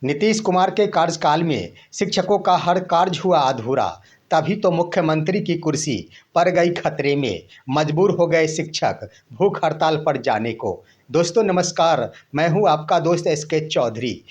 नीतीश कुमार के कार्यकाल में शिक्षकों का हर कार्य हुआ अधूरा। तभी तो मुख्यमंत्री की कुर्सी पड़ गई खतरे में। मजबूर हो गए शिक्षक भूख हड़ताल पर जाने को। दोस्तों नमस्कार, मैं हूं आपका दोस्त एस के चौधरी।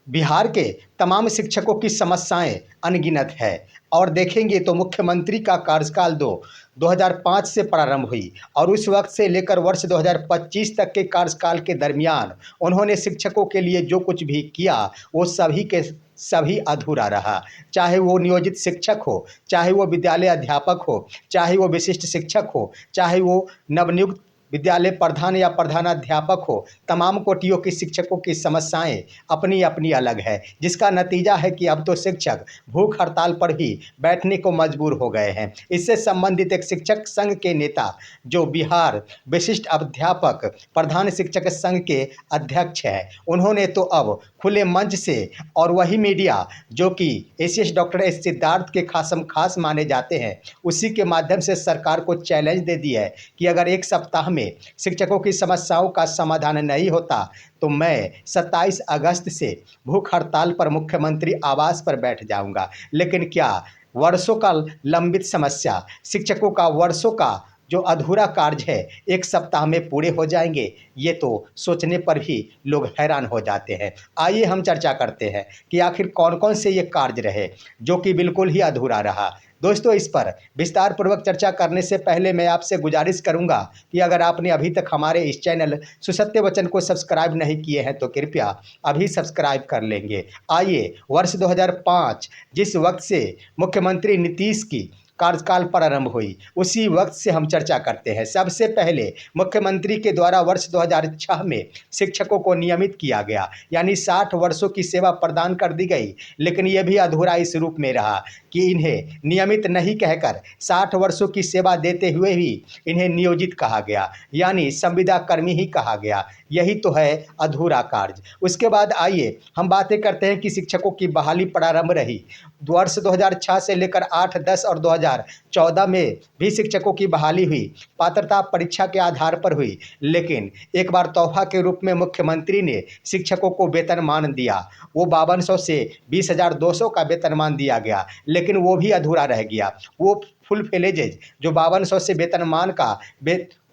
बिहार के तमाम शिक्षकों की समस्याएं अनगिनत है और देखेंगे तो मुख्यमंत्री का कार्यकाल 2005 से प्रारंभ हुई और उस वक्त से लेकर वर्ष 2025 तक के कार्यकाल के दरमियान उन्होंने शिक्षकों के लिए जो कुछ भी किया वो सभी के सभी अधूरा रहा। चाहे वो नियोजित शिक्षक हो, चाहे वो विद्यालय अध्यापक हो, चाहे वो विशिष्ट शिक्षक हो, चाहे वो नवनियुक्त विद्यालय प्रधान या प्रधानाध्यापक हो, तमाम कोटियों की शिक्षकों की समस्याएं अपनी अपनी अलग है, जिसका नतीजा है कि अब तो शिक्षक भूख हड़ताल पर ही बैठने को मजबूर हो गए हैं। इससे संबंधित एक शिक्षक संघ के नेता जो बिहार विशिष्ट अध्यापक प्रधान शिक्षक संघ के अध्यक्ष हैं, उन्होंने तो अब खुले मंच से और वही मीडिया जो कि एसीएस डॉक्टर एस सिद्धार्थ के खासम खास माने जाते हैं, उसी के माध्यम से सरकार को चैलेंज दे दिया है कि अगर एक सप्ताह में शिक्षकों की समस्याओं का समाधान नहीं होता तो मैं 27 अगस्त से भूख हड़ताल पर मुख्यमंत्री आवास पर बैठ जाऊंगा। लेकिन क्या वर्षों का लंबित समस्या, शिक्षकों का वर्षों का जो अधूरा कार्य है एक सप्ताह में पूरे हो जाएंगे? ये तो सोचने पर ही लोग हैरान हो जाते हैं। आइए हम चर्चा करते हैं कि आखिर कौन कौन से ये कार्य रहे जो कि बिल्कुल ही अधूरा रहा। दोस्तों इस पर विस्तार पूर्वक चर्चा करने से पहले मैं आपसे गुजारिश करूंगा कि अगर आपने अभी तक हमारे इस चैनल सुसत्य वचन को सब्सक्राइब नहीं किए हैं तो कृपया अभी सब्सक्राइब कर लेंगे। आइए वर्ष 2005 जिस वक्त से मुख्यमंत्री नीतीश की कार्यकाल प्रारंभ हुई उसी वक्त से हम चर्चा करते हैं। सबसे पहले मुख्यमंत्री के द्वारा वर्ष 2006 में शिक्षकों को नियमित किया गया, यानी 60 वर्षों की सेवा प्रदान कर दी गई। लेकिन यह भी अधूरा इस रूप में रहा कि इन्हें नियमित नहीं कहकर 60 वर्षों की सेवा देते हुए ही इन्हें नियोजित कहा गया, यानी संविदा कर्मी ही कहा गया। यही तो है अधूरा कार्य। उसके बाद आइए हम बातें करते हैं कि शिक्षकों की बहाली प्रारंभ रही। वर्ष 2006 से लेकर 8, 10 और 2014 में भी शिक्षकों की बहाली हुई, पात्रता परीक्षा के आधार पर हुई। लेकिन एक बार तोहफा के रूप में मुख्यमंत्री ने शिक्षकों को वेतनमान दिया। वो 5200 से 20,200 का वेतनमान दिया गया, लेकिन वो भी अधूरा रह गया। वो फुल फ्लेजेज जो 5200 से वेतनमान का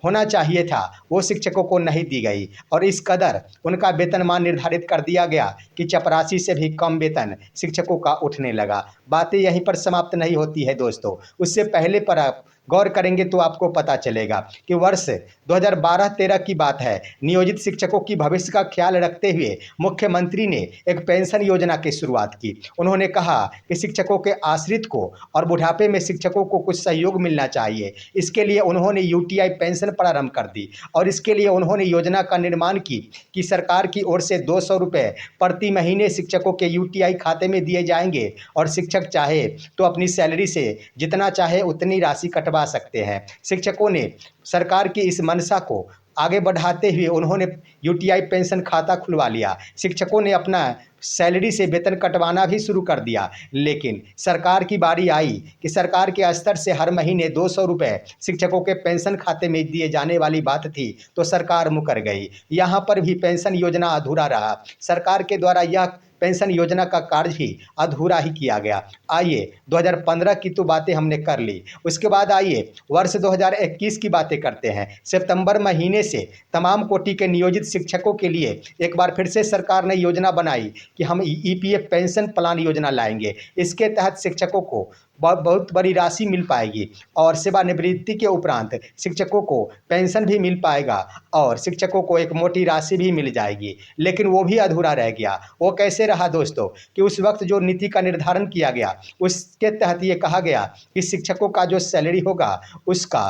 होना चाहिए था वो शिक्षकों को नहीं दी गई और इस कदर उनका वेतनमान निर्धारित कर दिया गया कि चपरासी से भी कम वेतन शिक्षकों का उठने लगा। बातें यहीं पर समाप्त नहीं होती है दोस्तों, उससे पहले पर आप गौर करेंगे तो आपको पता चलेगा कि वर्ष 2012-13 की बात है। नियोजित शिक्षकों की भविष्य का ख्याल रखते हुए मुख्यमंत्री ने एक पेंशन योजना की शुरुआत की। उन्होंने कहा कि शिक्षकों के आश्रित को और बुढ़ापे में शिक्षकों को कुछ सहयोग मिलना चाहिए। इसके लिए उन्होंने यूटीआई पेंशन प्रारंभ कर दी और इसके लिए उन्होंने योजना का निर्माण की कि सरकार की ओर से 200 रुपये प्रति महीने शिक्षकों के यूटीआई खाते में दिए जाएंगे और शिक्षक चाहे तो अपनी सैलरी से जितना चाहे उतनी राशि कटवा सकते हैं। शिक्षकों ने सरकार की इस मंशा को आगे बढ़ाते हुए उन्होंने यूटीआई पेंशन खाता खुलवा लिया। शिक्षकों ने अपना सैलरी से वेतन कटवाना भी शुरू कर दिया। लेकिन सरकार की बारी आई कि सरकार के स्तर से हर महीने 200 रुपये शिक्षकों के पेंशन खाते में दिए जाने वाली बात थी तो सरकार मुकर गई। यहाँ पर भी पेंशन योजना अधूरा रहा। सरकार के द्वारा यह पेंशन योजना का कार्य ही अधूरा ही किया गया। आइए 2015 की तो बातें हमने कर ली, उसके बाद आइए वर्ष 2021 की बातें करते हैं। सितंबर महीने से तमाम कोटि के नियोजित शिक्षकों के लिए एक बार फिर से सरकार ने योजना बनाई कि हम ईपीएफ पेंशन प्लान योजना लाएंगे। इसके तहत शिक्षकों को बहुत बड़ी राशि मिल पाएगी और सेवानिवृत्ति के उपरांत शिक्षकों को पेंशन भी मिल पाएगा और शिक्षकों को एक मोटी राशि भी मिल जाएगी। लेकिन वो भी अधूरा रह गया। वो कैसे रहा दोस्तों कि उस वक्त जो नीति का निर्धारण किया गया उसके तहत ये कहा गया कि शिक्षकों का जो सैलरी होगा उसका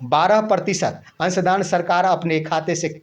12% अंशदान सरकार अपने खाते से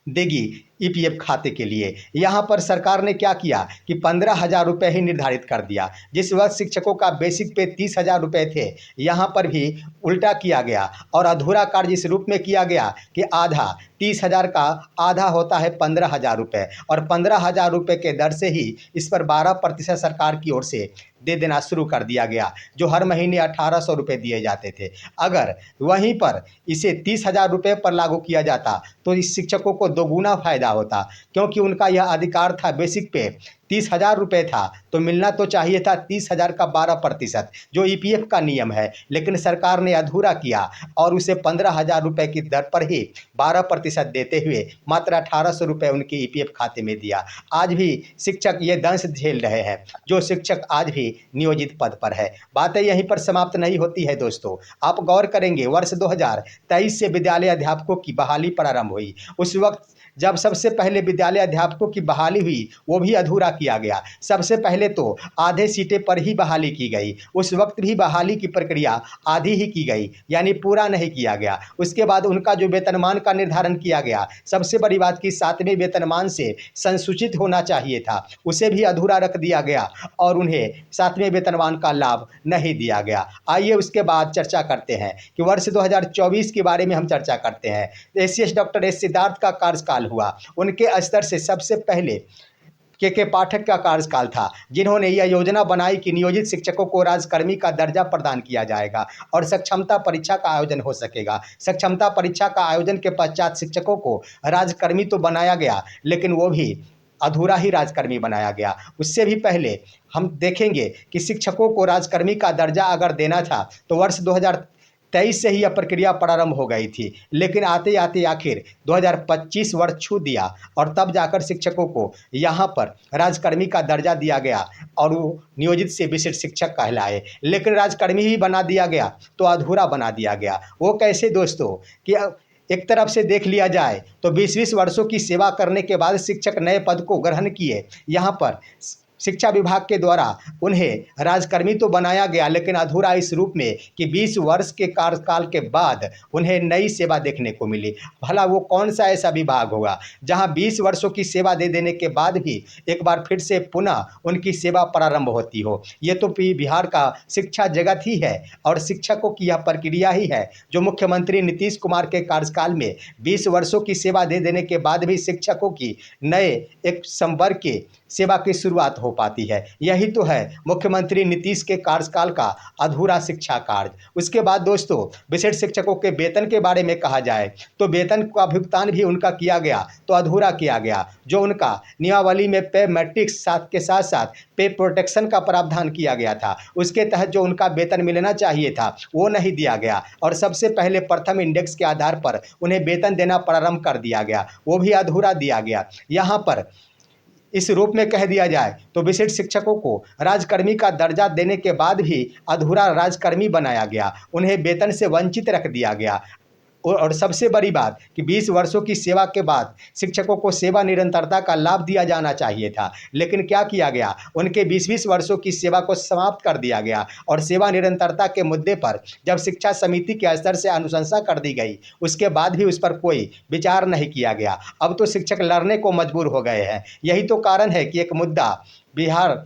देगी ईपीएफ खाते के लिए। यहाँ पर सरकार ने क्या किया कि 15,000 रुपये ही निर्धारित कर दिया। जिस वक्त शिक्षकों का बेसिक पे 30,000 रुपये थे, यहाँ पर भी उल्टा किया गया और अधूरा कार्य इस रूप में किया गया कि आधा 30,000 का आधा होता है 15,000 रुपये और 15,000 रुपये के दर से ही इस पर 12% सरकार की ओर से दे देना शुरू कर दिया गया, जो हर महीने 1,800 रुपये दिए जाते थे। अगर वहीं पर इसे 30,000 रुपये पर लागू किया जाता तो इस शिक्षकों को दोगुना फायदा होता, क्योंकि उनका यह अधिकार था। बेसिक पे 30,000 रुपये था तो मिलना तो चाहिए था 30,000 का 12% जो ईपीएफ का नियम है, लेकिन सरकार ने अधूरा किया और उसे 15,000 रुपये की दर पर ही 12% देते हुए मात्र 1,800 रुपये उनके ईपीएफ खाते में दिया। आज भी शिक्षक ये दंश झेल रहे हैं, जो शिक्षक आज भी नियोजित पद पर है। बातें यहीं पर समाप्त नहीं होती है दोस्तों। आप गौर करेंगे, वर्ष 2023 से विद्यालय अध्यापकों की बहाली प्रारंभ हुई। उस वक्त जब सबसे पहले विद्यालय अध्यापकों की बहाली हुई, वो भी अधूरा किया गया। सबसे पहले तो आधे सीटें पर ही बहाली की गई। उस वक्त भी बहाली की प्रक्रिया आधी ही की गई, यानी पूरा नहीं किया गया। उसके बाद उनका जो वेतनमान का निर्धारण किया गया, सबसे बड़ी बात कि 7वें वेतनमान से संसूचित होना चाहिए था, उसे भी अधूरा रख दिया गया और उन्हें 7वें वेतनमान का लाभ नहीं दिया गया। आइए उसके बाद चर्चा करते हैं कि वर्ष 2024 के बारे में हम चर्चा करते हैं। एसीएस डॉक्टर एस सिद्धार्थ का कार्यकाल हुआ। उनके स्तर से सबसे पहले के पाठक का कार्यकाल था, जिन्होंने यह योजना बनाई कि नियोजित शिक्षकों को राजकर्मी का दर्जा प्रदान किया जाएगा और सक्षमता परीक्षा का आयोजन हो सकेगा। सक्षमता परीक्षा का आयोजन के पश्चात शिक्षकों को राजकर्मी तो बनाया गया, लेकिन वो भी अधूरा ही राजकर्मी बनाया गया। उससे भी पहले हम देखेंगे कि शिक्षकों को राजकर्मी का दर्जा अगर देना था तो वर्ष 2023 से ही यह प्रक्रिया प्रारंभ हो गई थी, लेकिन आते आते आखिर 2025 वर्ष छू दिया और तब जाकर शिक्षकों को यहाँ पर राजकर्मी का दर्जा दिया गया और वो नियोजित से विशिष्ट शिक्षक कहलाए। लेकिन राजकर्मी ही बना दिया गया तो अधूरा बना दिया गया। वो कैसे दोस्तों कि एक तरफ से देख लिया जाए तो 20-20 वर्षों की सेवा करने के बाद शिक्षक नए पद को ग्रहण किए। यहाँ पर शिक्षा विभाग के द्वारा उन्हें राजकर्मी तो बनाया गया, लेकिन अधूरा इस रूप में कि 20 वर्ष के कार्यकाल के बाद उन्हें नई सेवा देखने को मिली। भला वो कौन सा ऐसा विभाग होगा जहां 20 वर्षों की सेवा दे देने के बाद भी एक बार फिर से पुनः उनकी सेवा प्रारंभ होती हो। ये तो बिहार का शिक्षा जगत ही है और शिक्षकों की यह प्रक्रिया ही है जो मुख्यमंत्री नीतीश कुमार के कार्यकाल में 20 वर्षों की सेवा दे देने के बाद भी शिक्षकों की नए एक संवर्ग के सेवा की शुरुआत हो पाती है। यही तो है मुख्यमंत्री नीतीश के कार्यकाल का अधूरा शिक्षा कार्य। उसके बाद दोस्तों, विशिष्ट शिक्षकों के वेतन के बारे में कहा जाए तो वेतन का भुगतान भी उनका किया गया तो अधूरा किया गया। जो उनका नियमावली में पे मैट्रिक्स साथ के साथ साथ पे प्रोटेक्शन का प्रावधान किया गया था, उसके तहत जो उनका वेतन मिलना चाहिए था वो नहीं दिया गया और सबसे पहले प्रथम इंडेक्स के आधार पर उन्हें वेतन देना प्रारंभ कर दिया गया, वो भी अधूरा दिया गया। यहाँ पर इस रूप में कह दिया जाए तो विशिष्ट शिक्षकों को राजकर्मी का दर्जा देने के बाद भी अधूरा राजकर्मी बनाया गया, उन्हें वेतन से वंचित रख दिया गया। और सबसे बड़ी बात कि 20 वर्षों की सेवा के बाद शिक्षकों को सेवा निरंतरता का लाभ दिया जाना चाहिए था, लेकिन क्या किया गया, उनके 20-20 वर्षों की सेवा को समाप्त कर दिया गया और सेवा निरंतरता के मुद्दे पर जब शिक्षा समिति के स्तर से अनुशंसा कर दी गई, उसके बाद भी उस पर कोई विचार नहीं किया गया। अब तो शिक्षक लड़ने को मजबूर हो गए हैं। यही तो कारण है कि एक मुद्दा बिहार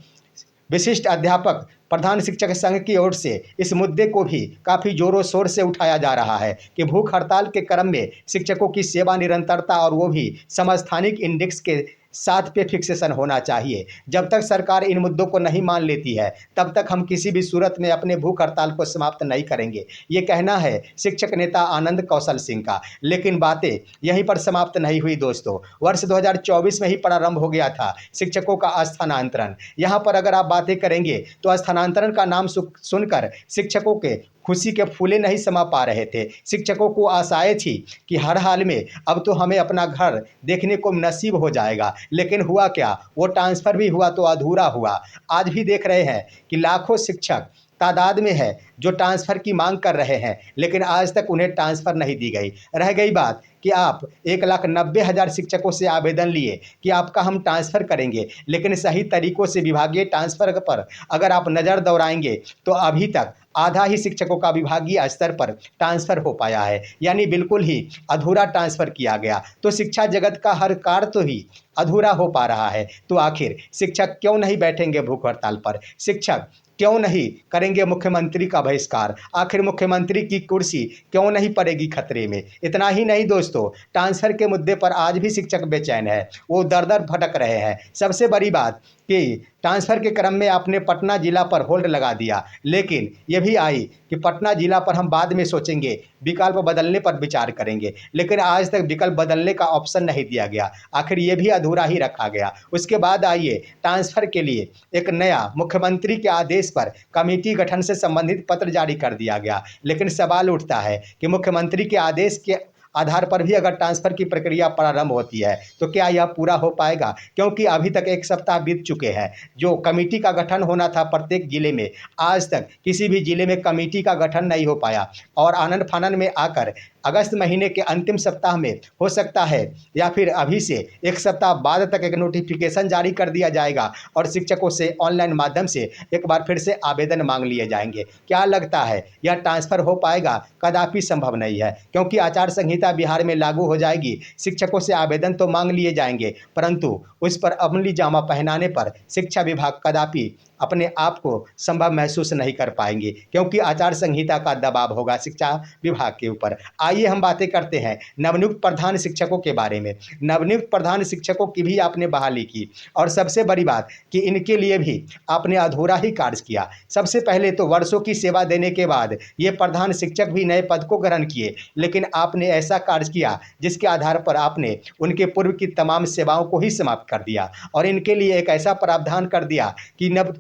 विशिष्ट अध्यापक प्रधान शिक्षक संघ की ओर से इस मुद्दे को भी काफ़ी जोरों शोर से उठाया जा रहा है कि भूख हड़ताल के क्रम में शिक्षकों की सेवा निरंतरता और वो भी समस्थानिक इंडेक्स के साथ पे फिक्सेशन होना चाहिए। जब तक सरकार इन मुद्दों को नहीं मान लेती है तब तक हम किसी भी सूरत में अपने भूख हड़ताल को समाप्त नहीं करेंगे, ये कहना है शिक्षक नेता आनंद कौशल सिंह का। लेकिन बातें यहीं पर समाप्त नहीं हुई दोस्तों। वर्ष 2024 में ही प्रारंभ हो गया था शिक्षकों का स्थानांतरण। यहाँ पर अगर आप बातें करेंगे तो स्थानांतरण का नाम सुनकर शिक्षकों के खुशी के फूले नहीं समा पा रहे थे। शिक्षकों को आशाएं थी कि हर हाल में अब तो हमें अपना घर देखने को नसीब हो जाएगा, लेकिन हुआ क्या, वो ट्रांसफ़र भी हुआ तो अधूरा हुआ। आज भी देख रहे हैं कि लाखों शिक्षक तादाद में है जो ट्रांसफ़र की मांग कर रहे हैं, लेकिन आज तक उन्हें ट्रांसफ़र नहीं दी गई। रह गई बात कि आप 1,90,000 शिक्षकों से आवेदन लिए कि आपका हम ट्रांसफ़र करेंगे, लेकिन सही तरीक़ों से विभागीय ट्रांसफ़र पर अगर आप नज़र दौड़ाएंगे तो अभी तक आधा ही शिक्षकों का विभागीय स्तर पर ट्रांसफ़र हो पाया है, यानी बिल्कुल ही अधूरा ट्रांसफ़र किया गया। तो शिक्षा जगत का हर कार्य तो ही अधूरा हो पा रहा है। तो आखिर शिक्षक क्यों नहीं बैठेंगे भूख हड़ताल पर? शिक्षक क्यों नहीं करेंगे मुख्यमंत्री का बहिष्कार? आखिर मुख्यमंत्री की कुर्सी क्यों नहीं पड़ेगी खतरे में? इतना ही नहीं दोस्तों, ट्रांसफ़र के मुद्दे पर आज भी शिक्षक बेचैन है, वो दर दर भटक रहे हैं। सबसे बड़ी बात कि ट्रांसफ़र के क्रम में आपने पटना जिला पर होल्ड लगा दिया, लेकिन ये भी आई कि पटना जिला पर हम बाद में सोचेंगे, विकल्प बदलने पर विचार करेंगे, लेकिन आज तक विकल्प बदलने का ऑप्शन नहीं दिया गया। आखिर ये भी अधूरा ही रखा गया। उसके बाद आइए ट्रांसफ़र के लिए एक नया मुख्यमंत्री के आदेश पर कमेटी गठन से संबंधित पत्र जारी कर दिया गया, लेकिन सवाल उठता है कि मुख्यमंत्री के आदेश के आधार पर भी अगर ट्रांसफ़र की प्रक्रिया प्रारंभ होती है तो क्या यह पूरा हो पाएगा? क्योंकि अभी तक 1 सप्ताह बीत चुके हैं। जो कमेटी का गठन होना था प्रत्येक जिले में, आज तक किसी भी जिले में कमेटी का गठन नहीं हो पाया और आनन-फानन में आकर अगस्त महीने के अंतिम सप्ताह में हो सकता है या फिर अभी से 1 सप्ताह बाद तक एक नोटिफिकेशन जारी कर दिया जाएगा और शिक्षकों से ऑनलाइन माध्यम से एक बार फिर से आवेदन मांग लिए जाएंगे। क्या लगता है यह ट्रांसफ़र हो पाएगा? कदापि संभव नहीं है, क्योंकि आचार संहिता बिहार में लागू हो जाएगी। शिक्षकों से आवेदन तो मांग लिए जाएंगे, परंतु उस पर अमली जामा पहनाने पर शिक्षा विभाग कदापि अपने आप को संभव महसूस नहीं कर पाएंगे, क्योंकि आचार संहिता का दबाव होगा शिक्षा विभाग के ऊपर। आइए हम बातें करते हैं नवनियुक्त प्रधान शिक्षकों के बारे में। नवनियुक्त प्रधान शिक्षकों की भी आपने बहाली की और सबसे बड़ी बात कि इनके लिए भी आपने अधूरा ही कार्य किया। सबसे पहले तो वर्षों की सेवा देने के बाद ये प्रधान शिक्षक भी नए पद को ग्रहण किए, लेकिन आपने ऐसा कार्य किया जिसके आधार पर आपने उनके पूर्व की तमाम सेवाओं को ही समाप्त कर दिया और इनके लिए एक ऐसा प्रावधान कर दिया कि नव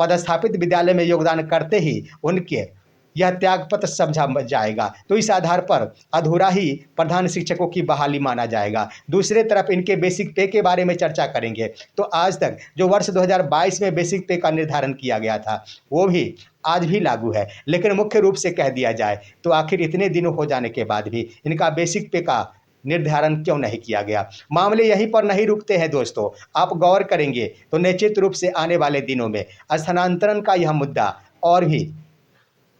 पदस्थापित विद्यालय में योगदान करते ही उनके यह त्यागपत्र समझा जाएगा। तो इस आधार पर अधूरा ही प्रधान शिक्षकों की बहाली माना जाएगा। दूसरे तरफ इनके बेसिक पे के बारे में चर्चा करेंगे तो आज तक जो वर्ष 2022 में बेसिक पे का निर्धारण किया गया था वो भी आज भी लागू है, लेकिन मुख्य रूप से कह दिया जाए तो आखिर इतने दिनों हो जाने के बाद भी इनका बेसिक पे का निर्धारण क्यों नहीं किया गया? मामले यहीं पर नहीं रुकते हैं दोस्तों। आप गौर करेंगे तो निश्चित रूप से आने वाले दिनों में स्थानांतरण का यह मुद्दा और भी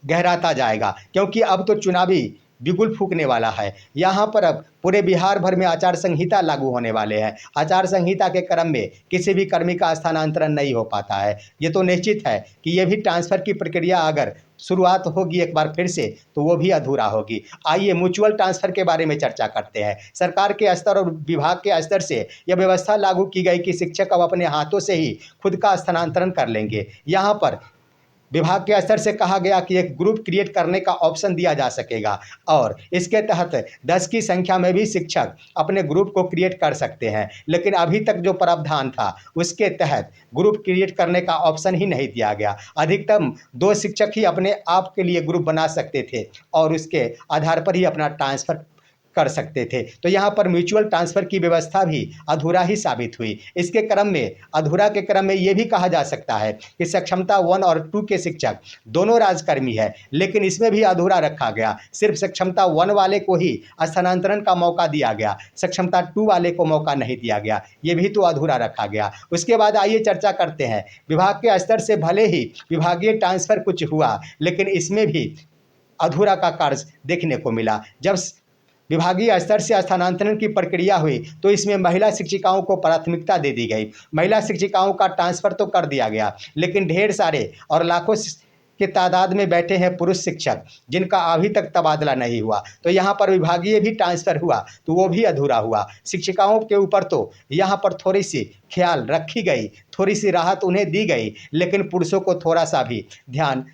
गहराता जाएगा, क्योंकि अब तो चुनावी बिगुल फूकने वाला है। यहाँ पर अब पूरे बिहार भर में आचार संहिता लागू होने वाले हैं। आचार संहिता के क्रम में किसी भी कर्मी का स्थानांतरण नहीं हो पाता है। ये तो निश्चित है कि ये भी ट्रांसफ़र की प्रक्रिया अगर शुरुआत होगी एक बार फिर से तो वो भी अधूरा होगी। आइए म्यूचुअल ट्रांसफ़र के बारे में चर्चा करते हैं। सरकार के स्तर और विभाग के स्तर से यह व्यवस्था लागू की गई कि शिक्षक अब अपने हाथों से ही खुद का स्थानांतरण कर लेंगे। यहाँ पर विभाग के स्तर से कहा गया कि एक ग्रुप क्रिएट करने का ऑप्शन दिया जा सकेगा और इसके तहत 10 की संख्या में भी शिक्षक अपने ग्रुप को क्रिएट कर सकते हैं, लेकिन अभी तक जो प्रावधान था उसके तहत ग्रुप क्रिएट करने का ऑप्शन ही नहीं दिया गया। अधिकतम 2 शिक्षक ही अपने आप के लिए ग्रुप बना सकते थे और उसके आधार पर ही अपना ट्रांसफ़र कर सकते थे। तो यहाँ पर म्यूचुअल ट्रांसफ़र की व्यवस्था भी अधूरा ही साबित हुई। इसके क्रम में अधूरा के क्रम में ये भी कहा जा सकता है कि सक्षमता 1 और 2 के शिक्षक दोनों राजकर्मी है, लेकिन इसमें भी अधूरा रखा गया। सिर्फ सक्षमता 1 वाले को ही स्थानांतरण का मौका दिया गया, सक्षमता 2 वाले को मौका नहीं दिया गया। ये भी तो अधूरा रखा गया। उसके बाद आइए चर्चा करते हैं विभाग के स्तर से भले ही विभागीय ट्रांसफ़र कुछ हुआ, लेकिन इसमें भी अधूरा का कार्य देखने को मिला। जब विभागीय स्तर से स्थानांतरण की प्रक्रिया हुई तो इसमें महिला शिक्षिकाओं को प्राथमिकता दे दी गई। महिला शिक्षिकाओं का ट्रांसफ़र तो कर दिया गया, लेकिन ढेर सारे और लाखों के तादाद में बैठे हैं पुरुष शिक्षक जिनका अभी तक तबादला नहीं हुआ। तो यहाँ पर विभागीय भी ट्रांसफ़र हुआ तो वो भी अधूरा हुआ। शिक्षिकाओं के ऊपर तो यहाँ पर थोड़ी सी ख्याल रखी गई, थोड़ी सी राहत उन्हें दी गई, लेकिन पुरुषों को थोड़ा सा भी ध्यान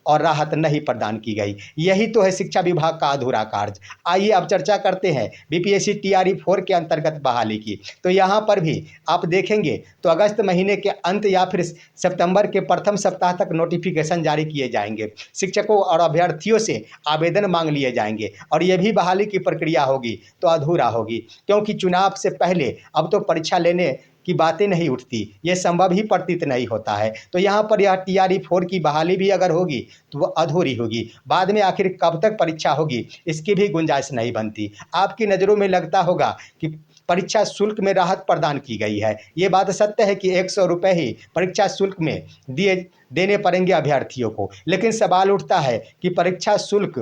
और राहत नहीं प्रदान की गई। यही तो है शिक्षा विभाग का अधूरा कार्य। आइए अब चर्चा करते हैं बीपीएससी टीआरई 4 के अंतर्गत बहाली की। तो यहाँ पर भी आप देखेंगे तो अगस्त महीने के अंत या फिर सितंबर के प्रथम सप्ताह तक नोटिफिकेशन जारी किए जाएंगे। शिक्षकों और अभ्यर्थियों से आवेदन मांग लिए जाएंगे और ये भी बहाली की प्रक्रिया होगी तो अधूरा होगी, क्योंकि चुनाव से पहले अब तो परीक्षा लेने की बातें नहीं उठती, ये संभव ही प्रतीत नहीं होता है। तो यहाँ पर यह टीआरई 4 की बहाली भी अगर होगी तो वो अधूरी होगी। बाद में आखिर कब तक परीक्षा होगी इसकी भी गुंजाइश नहीं बनती। आपकी नज़रों में लगता होगा कि परीक्षा शुल्क में राहत प्रदान की गई है। ये बात सत्य है कि 100 रुपये ही परीक्षा शुल्क में देने पड़ेंगे अभ्यर्थियों को, लेकिन सवाल उठता है कि परीक्षा शुल्क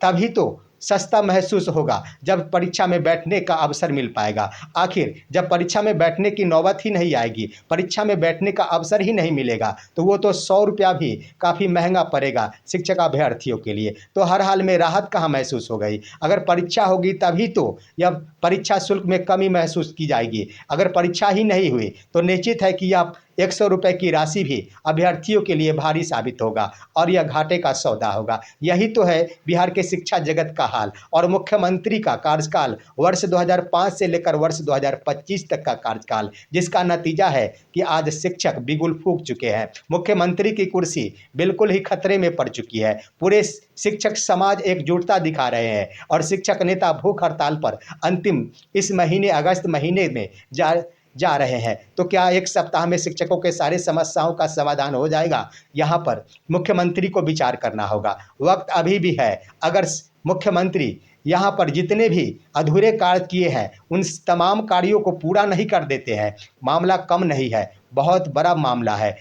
तभी तो सस्ता महसूस होगा जब परीक्षा में बैठने का अवसर मिल पाएगा। आखिर जब परीक्षा में बैठने की नौबत ही नहीं आएगी, परीक्षा में बैठने का अवसर ही नहीं मिलेगा, तो वो तो 100 रुपया भी काफ़ी महंगा पड़ेगा शिक्षक अभ्यर्थियों के लिए। तो हर हाल में राहत कहाँ महसूस हो गई? अगर परीक्षा होगी तभी तो यह परीक्षा शुल्क में कमी महसूस की जाएगी। अगर परीक्षा ही नहीं हुई तो निश्चित है कि यह 100 रुपये की राशि भी अभ्यर्थियों के लिए भारी साबित होगा और यह घाटे का सौदा होगा। यही तो है बिहार के शिक्षा जगत का हाल। और मुख्यमंत्री का कार्यकाल वर्ष 2005 से लेकर वर्ष 2025 तक का कार्यकाल, जिसका नतीजा है कि आज शिक्षक बिगुल फूंक चुके हैं। मुख्यमंत्री की कुर्सी बिल्कुल ही खतरे में पड़ चुकी है। पूरे शिक्षक समाज एकजुटता दिखा रहे हैं और शिक्षक नेता भूख हड़ताल पर अंतिम इस महीने अगस्त महीने में जा रहे हैं। तो क्या एक सप्ताह में शिक्षकों के सारे समस्याओं का समाधान हो जाएगा? यहाँ पर मुख्यमंत्री को विचार करना होगा। वक्त अभी भी है। अगर मुख्यमंत्री यहाँ पर जितने भी अधूरे कार्य किए हैं उन तमाम कार्यों को पूरा नहीं कर देते हैं, मामला कम नहीं है, बहुत बड़ा मामला है,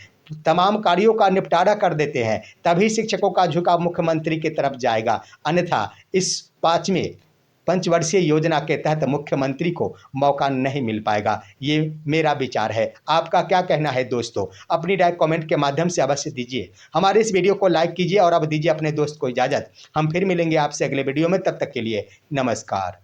तमाम कार्यों का निपटारा कर देते हैं, तभी शिक्षकों का झुकाव मुख्यमंत्री की तरफ जाएगा। अन्यथा इस पंचवर्षीय योजना के तहत मुख्यमंत्री को मौका नहीं मिल पाएगा। ये मेरा विचार है। आपका क्या कहना है दोस्तों? अपनी राय कमेंट के माध्यम से अवश्य दीजिए। हमारे इस वीडियो को लाइक कीजिए और अब दीजिए अपने दोस्त को इजाज़त। हम फिर मिलेंगे आपसे अगले वीडियो में। तब तक के लिए नमस्कार।